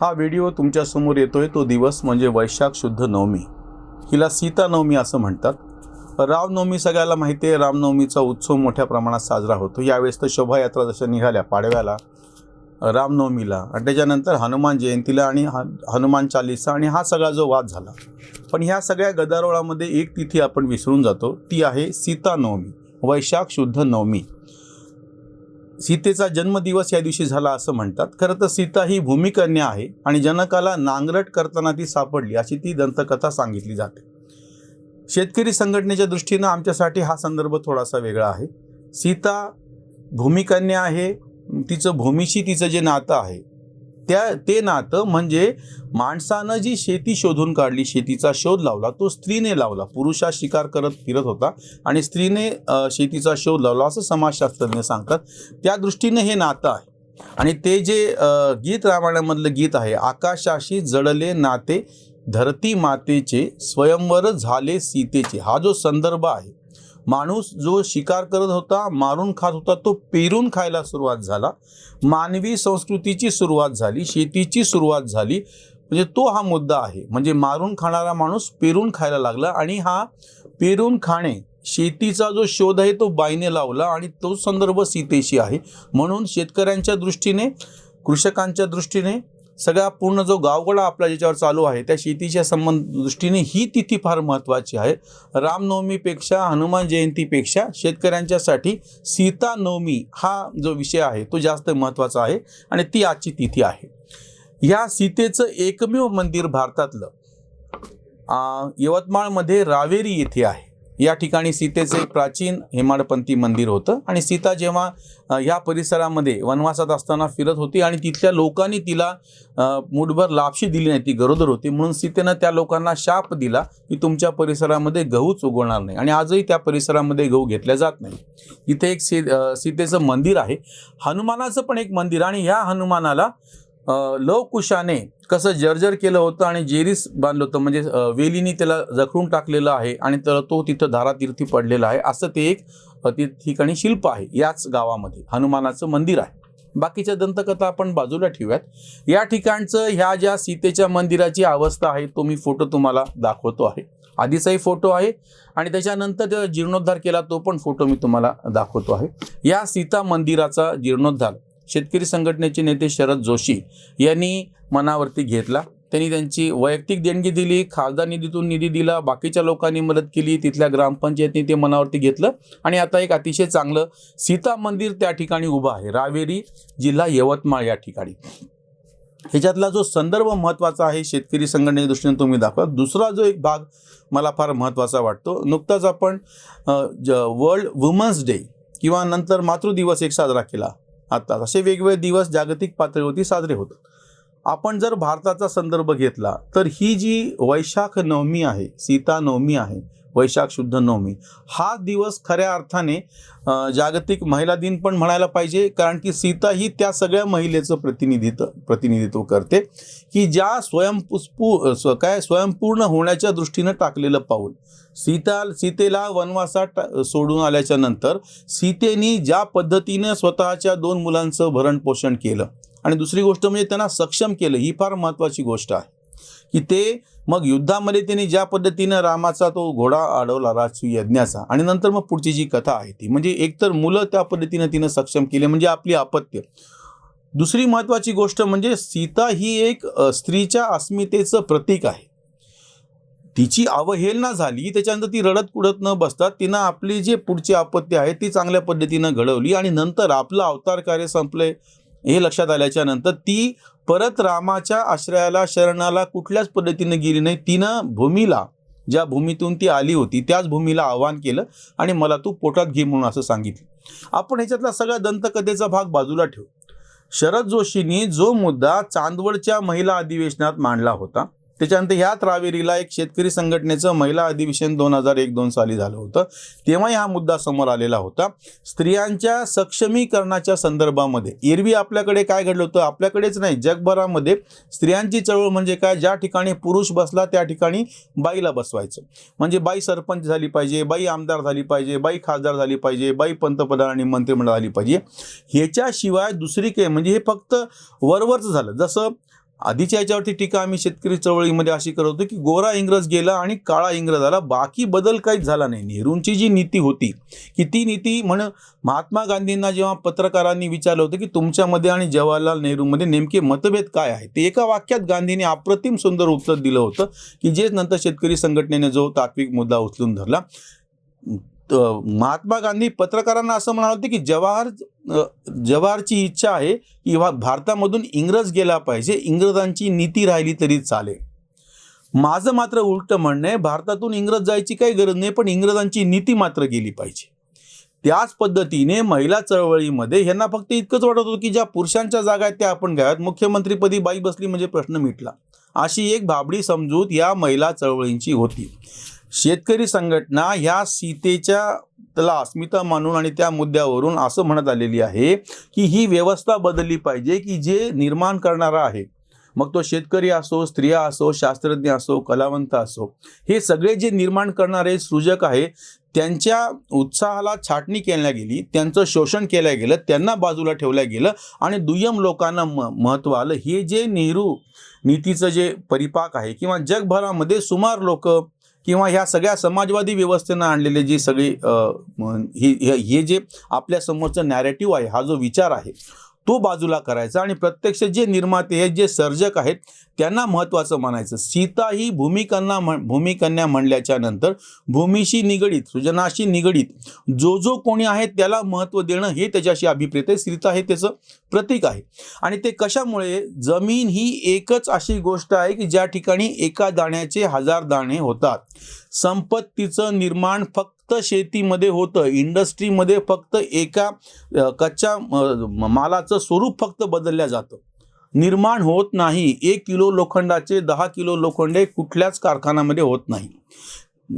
हा व्हिडिओ तुमच्या समोर येतोय तो दिवस म्हणजे वैशाख शुद्ध नवमी. हिला सीता नवमी असं म्हणतात. रामनवमी सगळ्याला माहिती आहे. रामनवमीचा उत्सव मोठ्या प्रमाणात साजरा होतो. यावेळेस तर शोभायात्रा जशा निघाल्या पाडव्याला, रामनवमीला आणि त्याच्यानंतर हनुमान जयंतीला आणि हनुमान चालीसा आणि हा सगळा जो वाद झाला. पण ह्या सगळ्या गदारोळामध्ये एक तिथी आपण विसरून जातो, ती आहे सीता नवमी, वैशाख शुद्ध नवमी. सीतेचा जन्मदिवस या दिवशी झाला असं म्हणतात. खरं तर सीता ही भूमिकन्या आहे आणि जनकाला नांगरट करताना ती सापडली अशी ती दंतकथा सांगितली जाते. शेतकरी संघटनेच्या दृष्टीनं आमच्यासाठी हा संदर्भ थोडासा वेगळा आहे. सीता भूमिकन्या आहे. तिचं भूमीशी तिचं जे नातं आहे ते नातं म्हणजे माणसानं जी शेती शोधून काढली, शेतीचा शोध लावला, तो स्त्रीने लावला. पुरुषा शिकार करत फिरत होता आणि स्त्रीने शेतीचा शोध लावला असं समाजशास्त्रज्ञ सांगतात. त्या दृष्टीने हे नातं आहे. आणि ते जे गीत रामायणामधलं गीत आहे, आकाशाशी जडले नाते धरती मातेचे स्वयंवर झाले सीतेचे, हा जो संदर्भ आहे, माणूस जो शिकार करत होता, मारून खात होता, तो पेरून खायला सुरुवात झाला. मानवी संस्कृतीची सुरुवात झाली, शेतीची सुरुवात झाली. म्हणजे तो हा मुद्दा आहे. म्हणजे मारून खाणारा माणूस पेरून खायला लागला आणि हा पेरून खाणे, शेतीचा जो शोध आहे तो बाईने लावला आणि तो संदर्भ सीतेशी आहे. म्हणून शेतकऱ्यांच्या दृष्टीने, कृषकांच्या दृष्टीने, सगळा पूर्ण जो गावगडा आपला ज्याच्यावर चालू आहे त्या शेतीच्या संबंध दृष्टीने ही तिथी फार महत्त्वाची आहे. रामनवमीपेक्षा, हनुमान जयंतीपेक्षा शेतकऱ्यांच्यासाठी सीता नवमी हा जो विषय आहे तो जास्त महत्त्वाचा आहे आणि ती आजची तिथी आहे. या सीतेचं एकमेव मंदिर भारतातलं यवतमाळमध्ये रावेरी येथे आहे. या ठिकाणी सीतेचं एक प्राचीन हेमाडपंथी मंदिर होतं आणि सीता जेव्हा या परिसरामध्ये वनवासात असताना फिरत होती आणि तिथल्या लोकांनी तिला मुठभर लापशी दिली नाही, ती गरोदर होती, म्हणून सीतेनं त्या लोकांना शाप दिला की तुमच्या परिसरामध्ये गहूच उगवणार नाही. आणि आजही त्या परिसरामध्ये गहू घेतल्या जात नाही. इथे एक सीतेचं मंदिर आहे. हनुमानाचं पण एक मंदिर आणि ह्या हनुमानाला लवकुशाने कसं जर्जर केलं होतं आणि जेरीस बांधलं होतं, म्हणजे वेलीनी त्याला जखडून टाकलेलं आहे आणि तो तिथं धारातीर्थी पडलेला आहे. असं ते एक ठिकाणी शिल्प आहे. याच गावामध्ये हनुमानाचं मंदिर आहे. बाकीच्या दंतकथा आपण बाजूला ठेवूयात. या ठिकाणचं ह्या ज्या सीतेच्या मंदिराची अवस्था आहे तो मी फोटो तुम्हाला दाखवतो आहे. आधीचाही फोटो आहे आणि त्याच्यानंतर जीर्णोद्धार केला तो पण फोटो मी तुम्हाला दाखवतो आहे. या सीता मंदिराचा जीर्णोद्धार शेतकरी संघटनेचे नेते शरद जोशी यांनी मनावरती घेतला. त्यांनी त्यांची वैयक्तिक देणगी दिली, खासदार निधीतून निधी दिला, बाकीच्या लोकांनी मदत केली, तिथल्या ग्रामपंचायतनी ते मनावरती घेतलं आणि आता एक अतिशय चांगलं सीता मंदिर त्या ठिकाणी उभं आहे, रावेरी, जिल्हा यवतमाळ या ठिकाणी. ह्याच्यातला जो संदर्भ महत्त्वाचा आहे शेतकरी संघटनेच्या दृष्टीने तुम्ही दाखवा. दुसरा जो एक भाग मला फार महत्त्वाचा वाटतो, नुकताच आपण वर्ल्ड वुमन्स डे किंवा नंतर मातृदिवस एक साजरा केला. आता असे वेगवेगळे दिवस जागतिक पातळीवरती साजरे होतात. आपण जर भारताचा संदर्भ घेतला तर ही जी वैशाख नवमी आहे, सीता नवमी आहे, वैशाख शुद्ध नवमी, हा दिवस खऱ्या अर्थाने जागतिक महिला दिन पण म्हणायला पाहिजे. कारण की सीता ही त्या सगळ्या महिलेचं प्रतिनिधित्व करते की ज्या स्वयंपूर्ण होण्याच्या दृष्टीनं टाकलेलं पाऊल. सीतेला वनवासात सोडून आल्याच्या नंतर सीतेनी ज्या पद्धतीनं स्वतःच्या 2 मुलांचं भरण पोषण केलं आणि दुसरी गोष्ट म्हणजे त्यांना सक्षम केलं, ही फार महत्त्वाची गोष्ट आहे की ते मग युद्धामध्ये त्यांनी ज्या पद्धतीनं रामाचा तो घोडा अडवला राजसूय यज्ञाचा आणि नंतर मग पुढची जी कथा आहे ती म्हणजे एकतर मुलं त्या पद्धतीनं तिनं सक्षम केले म्हणजे आपली अपत्य. दुसरी महत्त्वाची गोष्ट म्हणजे सीता ही एक स्त्रीच्या अस्मितेचं प्रतीक आहे. तिची अवहेलना झाली, त्याच्यानंतर ती रडत कुडत न बसता तिनं आपली जे पुढची अपत्य आहे ती चांगल्या पद्धतीनं घडवली आणि नंतर आपलं अवतार कार्य संपले हे लक्षात आल्याच्या नंतर ती परत रामाच्या आश्रयाला, शरणाला कुठल्याच पद्धतीनं गेली नाही. तिनं भूमीला, ज्या भूमीतून ती आली होती त्याच भूमीला आवाहन केलं आणि मला तू पोटात घे म्हणून असं सांगितलं. आपण ह्याच्यातला सगळा दंतकथेचा भाग बाजूला ठेवू. शरद जोशींनी जो मुद्दा चांदवडच्या महिला अधिवेशनात मांडला होता, त्याच्यानंतर ह्याच रावेरीला एक शेतकरी संघटनेचं महिला अधिवेशन 2001-2 साली झालं होतं, तेव्हाही हा मुद्दा समोर आलेला होता. स्त्रियांच्या सक्षमीकरणाच्या संदर्भामध्ये एरवी आपल्याकडे काय घडलं होतं, आपल्याकडेच नाही जगभरामध्ये स्त्रियांची चळवळ म्हणजे काय, ज्या ठिकाणी पुरुष बसला त्या ठिकाणी बाईला बसवायचं. म्हणजे बाई सरपंच झाली पाहिजे, बाई आमदार झाली पाहिजे, बाई खासदार झाली पाहिजे, बाई पंतप्रधान आणि मंत्रिमंडळ झाली पाहिजे. ह्याच्याशिवाय दुसरी काही म्हणजे हे फक्त वरवरचं झालं. जसं आधीच्या याच्यावरती टीका आम्ही शेतकरी चळवळीमध्ये अशी करत होतो की गोरा इंग्रज गेला आणि काळा इंग्रज आला, बाकी बदल काहीच झाला नाही. नेहरूंची जी नीती होती की ती नीती महात्मा गांधींना जेव्हा पत्रकारांनी विचारलं होतं की तुमच्यामध्ये आणि जवाहरलाल नेहरूमध्ये नेमके मतभेद काय आहे, ते एका वाक्यात गांधींनी अप्रतिम सुंदर उत्तर दिलं होतं की जे नंतर शेतकरी संघटनेने जो तात्विक मुद्दा उचलून धरला. महात्मा गांधी पत्रकारांना असं म्हणाले होते की जवाहरची इच्छा आहे की भारतामधून इंग्रज गेला पाहिजे, इंग्रजांची नीती राहिली तरी चालेल. माझं मात्र उलट म्हणणं आहे, भारतातून इंग्रज जायची काही गरज नाही, पण इंग्रजांची नीती मात्र गेली पाहिजे. त्याच पद्धतीने महिला चळवळीमध्ये ह्यांना फक्त इतकंच वाटत होतं की ज्या पुरुषांच्या जागा आहेत त्या आपण घ्याव्यात, मुख्यमंत्रीपदी बाई बसली म्हणजे प्रश्न मिटला, अशी एक भाबडी समजूत या महिला चळवळींची होती. शेतकरी संघटना ह्या सीतेच्या त्याला अस्मिता मानून आणि त्या मुद्द्यावरून असं म्हणत आलेली आहे की ही व्यवस्था बदलली पाहिजे की जे निर्माण करणारा आहे, मग तो शेतकरी असो, स्त्रिया असो, शास्त्रज्ञ असो, कलावंत असो, हे सगळे जे निर्माण करणारे सृजक आहे त्यांच्या उत्साहाला छाटणी केल्या गेली, त्यांचं शोषण केलं गेलं, त्यांना बाजूला ठेवलं गेलं आणि दुय्यम लोकांना महत्त्व आलं. हे जे नेहरू नीतीचं जे परिपाक आहे किंवा जगभरामध्ये सुमार लोक किंवा ह्या सगळ्या समाजवादी व्यवस्थेनं आणलेले जे सगळे हे जे आपल्या समोरचं नॅरेटिव्ह आहे, हा जो विचार आहे तो बाजूला करायचा आणि प्रत्यक्ष जे निर्माते आहेत, जे सर्जक आहेत त्यांना महत्त्वाचं मानायचं. सीता ही भूमिकन्या म्हणल्याच्या नंतर भूमीशी निगडीत, सृजनाशी निगडीत जो कोणी आहे त्याला महत्त्व देणं हे त्याच्याशी अभिप्रेत आहे. सीता हे त्याचं प्रतीक आहे. आणि ते कशामुळे, जमीन ही एकच अशी गोष्ट आहे की ज्या ठिकाणी एका दाण्याचे 1000 दाणे होतात. संपत्तीचं निर्माण फक्त शेतीमध्ये होतं, इंडस्ट्रीमध्ये फक्त एका कच्च्या मालाचं स्वरूप फक्त बदलल्या जातं, निर्माण होत नाही. 1 किलो लोखंडाचे 10 किलो लोखंडे कुठल्याच कारखान्यामध्ये होत नाही.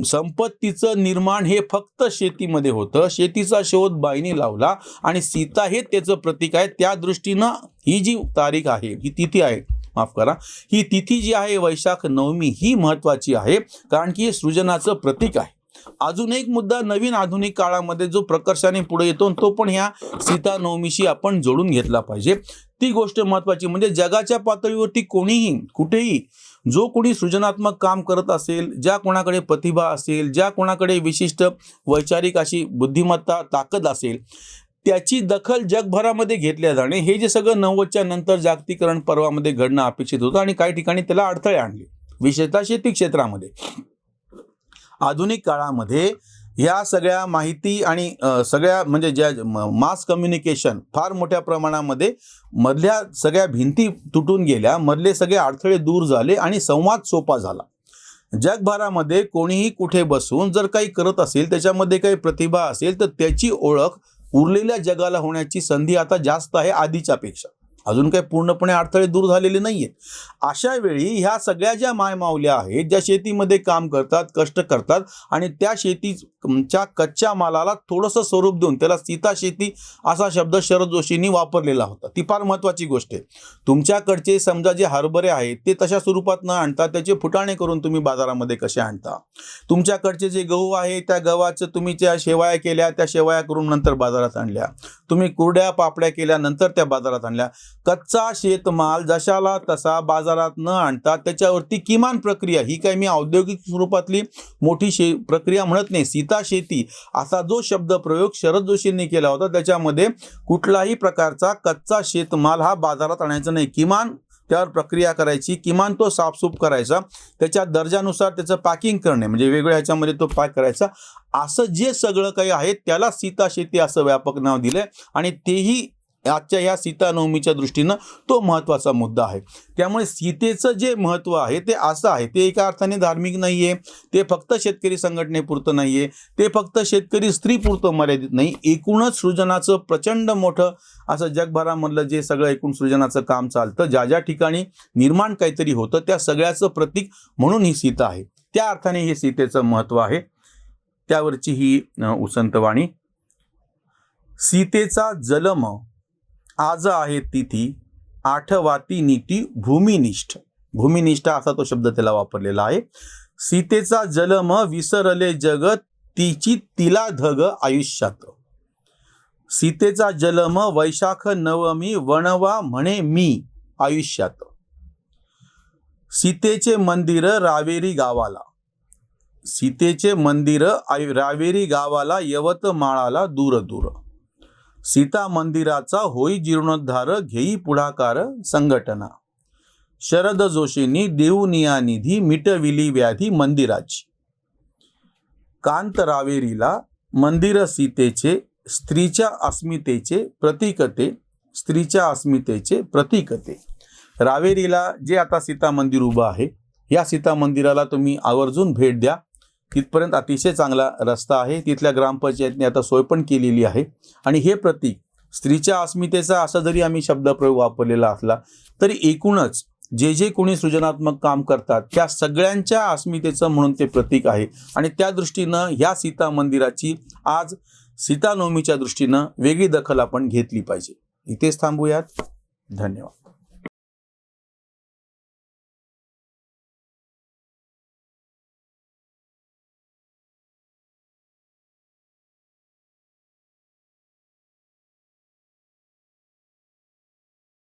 संपत्तीचं निर्माण हे फक्त शेतीमध्ये होतं. शेतीचा शोध बाईंनी लावला आणि सीता हे त्याचं प्रतीक आहे. त्या दृष्टीनं ही जी तारीख आहे, ही तिथी आहे, माफ करा, ही तिथी जी आहे वैशाख नवमी ही महत्त्वाची आहे, कारण की हे सृजनाचं प्रतीक आहे. अजून एक मुद्दा नवीन आधुनिक काळामध्ये जो प्रकर्षाने पुढे येतो तो पण ह्या सीता नवमीशी आपण जोडून घेतला पाहिजे. ती गोष्ट महत्त्वाची म्हणजे जगाच्या पातळीवरती कोणीही कुठेही जो कोणी सृजनात्मक काम करत असेल, ज्या कोणाकडे प्रतिभा असेल, ज्या कोणाकडे विशिष्ट वैचारिक अशी बुद्धिमत्ता ताकद असेल, त्याची दखल जगभरामध्ये घेतल्या जाणे, हे जे सगळं 90च्या नंतर जागतिकीकरण पर्वामध्ये घडणं अपेक्षित होतं आणि काही ठिकाणी त्याला अडथळे आणले, विशेषतः शेती क्षेत्रामध्ये. आधुनिक काळामध्ये या सगळ्या माहिती आणि सगळ्या म्हणजे ज्या मास कम्युनिकेशन फार मोठ्या प्रमाणामध्ये मधल्या सगळ्या भिंती तुटून गेल्या, मधले सगळे अडथळे दूर झाले आणि संवाद सोपा झाला. जगभरामध्ये कोणीही कुठे बसून जर काही करत असेल, त्याच्यामध्ये काही प्रतिभा असेल तर त्याची ओळख उरलेल्या जगाला होण्याची संधी आता जास्त आहे आधीच्या पेक्षा. अजून काही पूर्णपणे अडथळे दूर झालेले नाहीयेत. अशा वेळी ह्या सगळ्या ज्या मायमावल्या आहेत, ज्या शेतीमध्ये काम करतात, कष्ट करतात आणि त्या शेतीच्या कच्च्या मालाला थोडंसं स्वरूप देऊन, त्याला सीता शेती असा शब्द शरद जोशींनी वापरलेला होता, ती फार महत्त्वाची गोष्ट आहे. तुमच्याकडचे समजा जे हरभरे आहेत ते तशा स्वरूपात न आणता त्याचे फुटाणे करून तुम्ही बाजारामध्ये कसे आणता, तुमच्याकडचे जे गहू आहे त्या गव्हाचं तुम्ही ज्या शेवया केल्या त्या शेवया करून नंतर बाजारात आणल्या, तुम्ही कुरड्या पापड्या केल्या नंतर त्या बाजारात आणल्या. कच्चा शेतमाल जशाला तसा बाजारात न आणता त्याच्यावरती किमान प्रक्रिया, ही काही मी औद्योगिक स्वरूपातली मोठी प्रक्रिया म्हणत नाही, सीता शेती असा जो शब्द प्रयोग शरद जोशींनी केला होता त्याच्यामध्ये कुठलाही प्रकारचा कच्चा शेतमाल हा बाजारात आणायचा नाही, किमान त्यावर प्रक्रिया करायची, किमान तो साफसूफ करायचा, त्याच्या दर्जानुसार त्याचं पॅकिंग करणे म्हणजे वेगवेगळ्या ह्याच्यामध्ये तो पॅक करायचा, असं जे सगळं काही आहे त्याला सीता शेती असं व्यापक नाव दिलंय. आणि तेही आजच्या ह्या सीता नवमीच्या दृष्टीनं तो महत्त्वाचा मुद्दा आहे. त्यामुळे सीतेचं जे महत्त्व आहे ते असं आहे, ते एका अर्थाने धार्मिक नाही आहे, ते फक्त शेतकरी संघटनेपुरतं नाही आहे, ते फक्त शेतकरी स्त्रीपुरतं मर्यादित नाही, एकूणच सृजनाचं प्रचंड मोठं असं जगभरामधलं जे सगळं एकूण सृजनाचं काम चालतं, ज्या ज्या ठिकाणी निर्माण काहीतरी होतं त्या सगळ्याचं प्रतीक म्हणून ही सीता आहे. त्या अर्थाने हे सीतेचं महत्त्व आहे. त्यावरची ही उसंतवाणी. सीतेचा जलम आज आहे तिथी, आठवाती नीती भूमिनिष्ठ. भूमिनिष्ठ असा तो शब्द त्याला वापरलेला आहे. सीतेचा जलम विसरले जग, तिची तिला धग आयुष्यात. सीतेचा जलम वैशाख नवमी, वणवा म्हणे मी आयुष्यात. सीतेचे मंदिर रावेरी गावाला, सीतेचे मंदिर रावेरी गावाला, यवतमाळाला दूर दूर. सीता मंदिराचा होई जीर्णोद्धार, घेई पुढाकार संघटना. शरद जोशींनी देऊनिया निधी, मिटविली व्याधी मंदिराची. कांत रावेरीला मंदिर सीतेचे, स्त्रीच्या अस्मितेचे प्रतीकते, स्त्रीच्या अस्मितेचे प्रतीकते. रावेरीला जे आता सीता मंदिर उभं आहे, या सीता मंदिराला तुम्ही आवर्जून भेट द्या. तिथपर्यंत अतिशय चांगला रस्ता आहे. तिथल्या ग्रामपंचायतने आता सोय पण केलेली आहे. आणि हे प्रतीक स्त्रीच्या अस्मितेचा असा जरी आम्ही शब्दप्रयोग वापरलेला असला तरी एकूणच जे जे कोणी सृजनात्मक काम करतात त्या सगळ्यांच्या अस्मितेचं म्हणून ते प्रतीक आहे. आणि त्या दृष्टीनं ह्या सीता मंदिराची आज सीतानवमीच्या दृष्टीनं वेगळी दखल आपण घेतली पाहिजे. इथेच थांबूयात. धन्यवाद.